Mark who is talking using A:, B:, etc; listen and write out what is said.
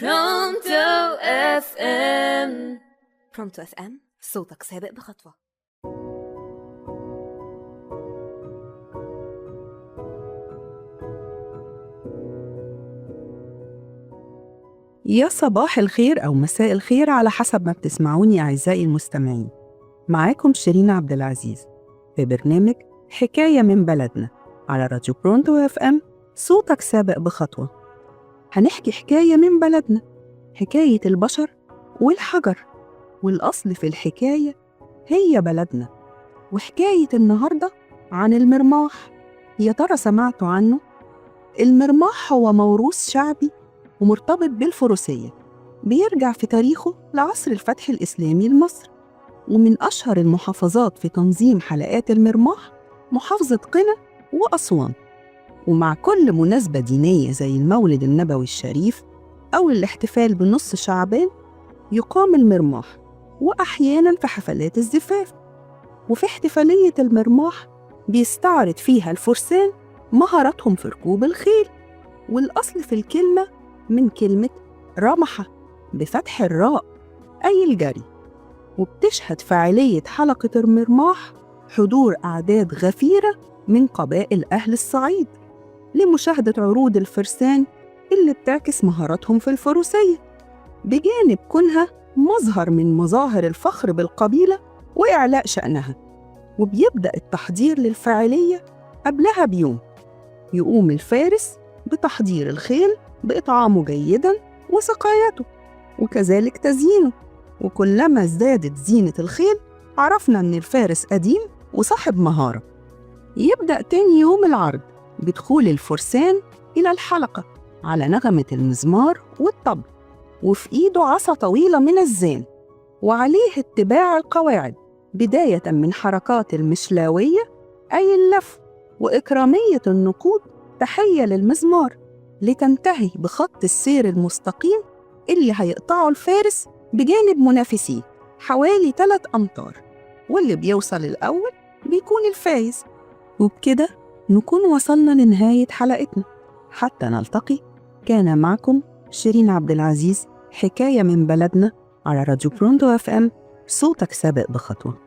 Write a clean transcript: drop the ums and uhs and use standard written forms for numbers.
A: برونتو اف ام.
B: برونتو اف ام، صوتك سابق بخطوة.
C: يا صباح الخير أو مساء الخير على حسب ما بتسمعوني أعزائي المستمعين. معاكم شيرين عبد العزيز في برنامج حكاية من بلدنا على راديو برونتو اف ام، صوتك سابق بخطوة. هنحكي حكاية من بلدنا، حكاية البشر والحجر، والأصل في الحكاية هي بلدنا. وحكاية النهاردة عن المرماح. يا ترى سمعتوا عنه؟ المرماح هو موروث شعبي ومرتبط بالفروسية، بيرجع في تاريخه لعصر الفتح الإسلامي لمصر. ومن أشهر المحافظات في تنظيم حلقات المرماح محافظة قنا وأسوان. ومع كل مناسبة دينية زي المولد النبوي الشريف أو الاحتفال بنص شعبان يقام المرماح، وأحياناً في حفلات الزفاف. وفي احتفالية المرماح بيستعرض فيها الفرسان مهاراتهم في ركوب الخيل. والأصل في الكلمة من كلمة رمحة بفتح الراء أي الجري. وبتشهد فاعلية حلقة المرماح حضور أعداد غفيرة من قبائل أهل الصعيد لمشاهدة عروض الفرسان اللي بتعكس مهاراتهم في الفروسية، بجانب كونها مظهر من مظاهر الفخر بالقبيلة وإعلاء شأنها. وبيبدأ التحضير للفاعلية قبلها بيوم. يقوم الفارس بتحضير الخيل بإطعامه جيداً وسقايته، وكذلك تزيينه. وكلما ازدادت زينة الخيل عرفنا أن الفارس قديم وصاحب مهارة. يبدأ تاني يوم العرض بدخول الفرسان إلى الحلقة على نغمة المزمار والطبل، وفي إيده عصا طويلة من الزان، وعليه اتباع القواعد بداية من حركات المشلاوية أي اللف، وإكرامية النقود تحية للمزمار، لتنتهي بخط السير المستقيم اللي هيقطعه الفارس بجانب منافسيه حوالي 3 أمتار، واللي بيوصل الأول بيكون الفايز. وبكده نكون وصلنا لنهاية حلقتنا. حتى نلتقي، كان معكم شيرين عبد العزيز، حكاية من بلدنا على راديو برونتو اف ام، صوتك سابق بخطوة.